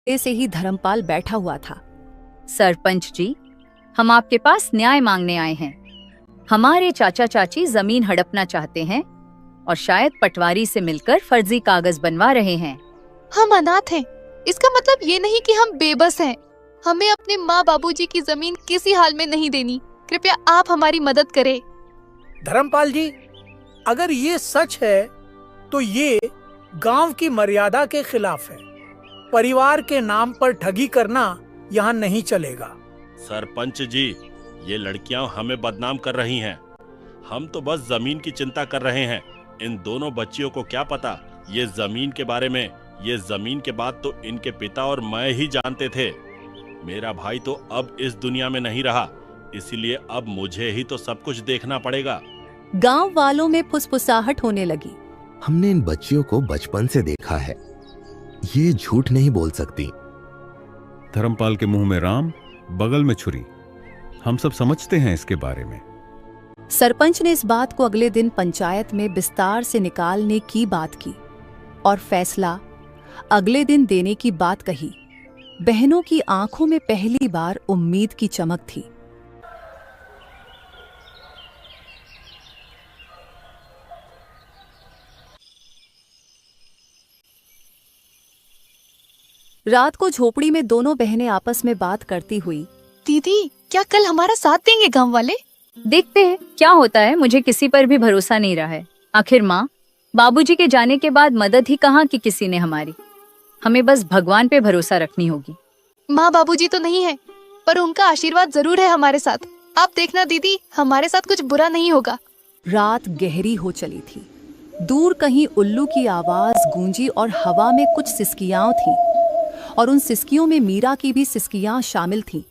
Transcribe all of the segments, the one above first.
से ही धर्मपाल बैठा हुआ था। सरपंच जी, हम आपके पास न्याय मांगने आए हैं। हमारे चाचा चाची जमीन हड़पना चाहते हैं और शायद पटवारी से मिलकर फर्जी कागज बनवा रहे हैं। हम अनाथ हैं, इसका मतलब ये नहीं कि हम बेबस हैं। हमें अपने माँ बाबूजी की जमीन किसी हाल में नहीं देनी। कृपया आप हमारी मदद करें। धर्मपाल जी, अगर ये सच है तो ये गांव की मर्यादा के खिलाफ है। परिवार के नाम पर ठगी करना यहाँ नहीं चलेगा। सरपंच जी, ये लड़कियां हमें बदनाम कर रही हैं। हम तो बस जमीन की चिंता कर रहे हैं। इन दोनों बच्चियों को क्या पता ये जमीन के बारे में। ये जमीन के बाद तो इनके पिता और मैं ही जानते थे। मेरा भाई तो अब इस दुनिया में नहीं रहा, इसीलिए अब मुझे ही तो सब कुछ देखना पड़ेगा। गांव वालों में फुसफुसाहट होने लगी। हमने इन बच्चियों को बचपन से देखा है, ये झूठ नहीं बोल सकती। धर्मपाल के मुंह में राम, बगल में छुरी। हम सब समझते हैं इसके बारे में। सरपंच ने इस बात को अगले दिन पंचायत में विस्तार से निकालने की बात की और फैसला अगले दिन देने की बात कही। बहनों की आंखों में पहली बार उम्मीद की चमक थी। रात को झोपड़ी में दोनों बहनें आपस में बात करती हुई, दीदी, क्या कल हमारा साथ देंगे गांव वाले? देखते हैं क्या होता है। मुझे किसी पर भी भरोसा नहीं रहा है। आखिर माँ बाबूजी के जाने के बाद मदद ही कहाँ की किसी ने हमारी। हमें बस भगवान पे भरोसा रखनी होगी। माँ बाबूजी तो नहीं है, पर उनका आशीर्वाद जरूर है हमारे साथ। आप देखना दीदी, हमारे साथ कुछ बुरा नहीं होगा। रात गहरी हो चली थी। दूर कहीं उल्लू की आवाज गूंजी और हवा में कुछ सिसकियां थीं और उन सिसकियों में मीरा की भी सिसकियां शामिल थीं।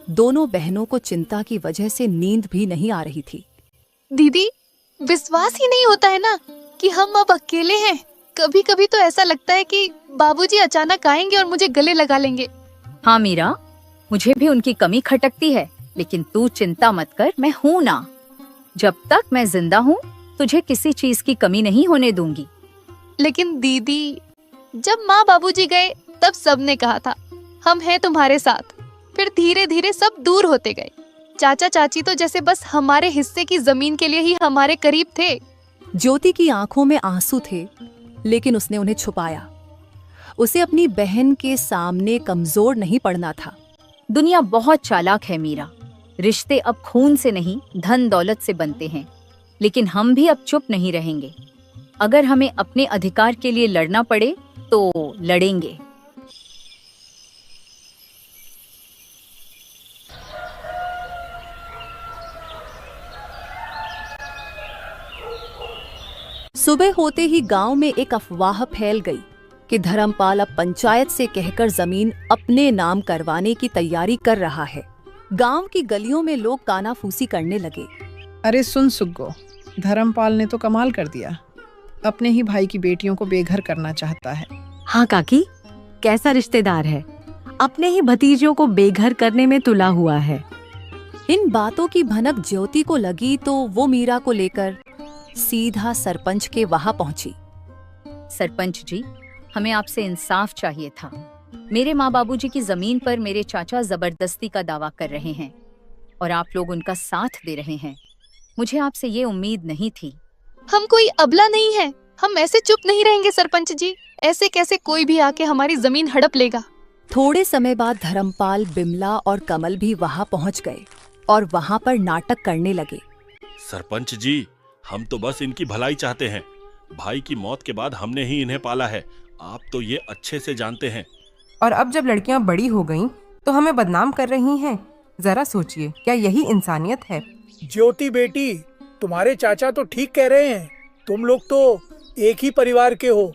दोनों बहनों को चिंता की वजह से नींद भी नहीं आ रही थी। दीदी, विश्वास ही नहीं होता है ना कि हम अब अकेले हैं। कभी कभी तो ऐसा लगता है कि बाबूजी अचानक आएंगे और मुझे गले लगा लेंगे। हाँ मीरा, मुझे भी उनकी कमी खटकती है, लेकिन तू चिंता मत कर, मैं हूँ ना। जब तक मैं जिंदा हूँ तुझे किसी चीज की कमी नहीं होने दूंगी। लेकिन दीदी, जब माँ बाबूजी गए तब सबने कहा था हम हैं तुम्हारे साथ। फिर धीरे धीरे सब दूर होते गए। चाचा चाची तो जैसे बस हमारे हिस्से की जमीन के लिए ही हमारे करीब थे। ज्योति की आंखों में आंसू थे, लेकिन उसने उन्हें छुपाया। उसे अपनी बहन के सामने कमजोर नहीं पड़ना था। दुनिया बहुत चालाक है मीरा। रिश्ते अब खून से नहीं धन दौलत से बनते हैं। लेकिन हम भी अब चुप नहीं रहेंगे। अगर हमें अपने अधिकार के लिए लड़ना पड़े तो लड़ेंगे। सुबह होते ही गांव में एक अफवाह फैल गई कि धर्मपाल अब पंचायत से कहकर जमीन अपने नाम करवाने की तैयारी कर रहा है। गांव की गलियों में लोग कानाफूसी करने लगे। अरे सुन सुग्गो, धर्मपाल ने तो कमाल कर दिया। अपने ही भाई की बेटियों को बेघर करना चाहता है। हाँ काकी, कैसा रिश्तेदार है, अपने ही भतीजों को बेघर करने में तुला हुआ है। इन बातों की भनक ज्योति को लगी तो वो मीरा को लेकर सीधा सरपंच के वहां पहुंची। सरपंच जी, हमें आपसे इंसाफ चाहिए था। मेरे माँ बाबूजी की जमीन पर मेरे चाचा जबरदस्ती का दावा कर रहे हैं और आप लोग उनका साथ दे रहे हैं। मुझे आपसे ये उम्मीद नहीं थी। हम कोई अबला नहीं है, हम ऐसे चुप नहीं रहेंगे सरपंच जी। ऐसे कैसे कोई भी आके हमारी जमीन हड़प लेगा। थोड़े समय बाद धर्मपाल, बिमला और कमल भी वहां पहुंच गए और वहां पर नाटक करने लगे। सरपंच जी, हम तो बस इनकी भलाई चाहते हैं। भाई की मौत के बाद हमने ही इन्हें पाला है, आप तो ये अच्छे से जानते हैं। और अब जब लड़कियां बड़ी हो गईं, तो हमें बदनाम कर रही हैं। जरा सोचिए, क्या यही इंसानियत है? ज्योति बेटी, तुम्हारे चाचा तो ठीक कह रहे हैं। तुम लोग तो एक ही परिवार के हो।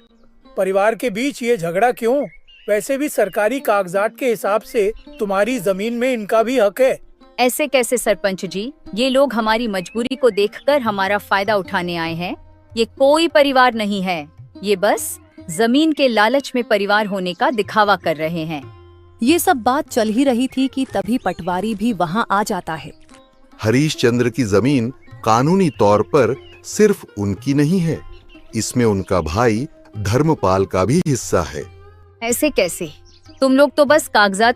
परिवार के बीच ये झगड़ा क्यों? वैसे भी सरकारी कागजात के हिसाब से तुम्हारी जमीन में इनका भी हक है। ऐसे कैसे सरपंच जी? ये लोग हमारी मजबूरी को देखकर हमारा फायदा उठाने आए हैं। ये कोई परिवार नहीं है, ये बस जमीन के लालच में परिवार होने का दिखावा कर रहे हैं। ये सब बात चल ही रही थी कि तभी पटवारी भी वहां आ जाता है। हरीश चंद्र की जमीन कानूनी तौर पर सिर्फ उनकी नहीं है, इसमें उनका भाई धर्मपाल का भी हिस्सा है। ऐसे कैसे? तुम लोग तो बस कागजात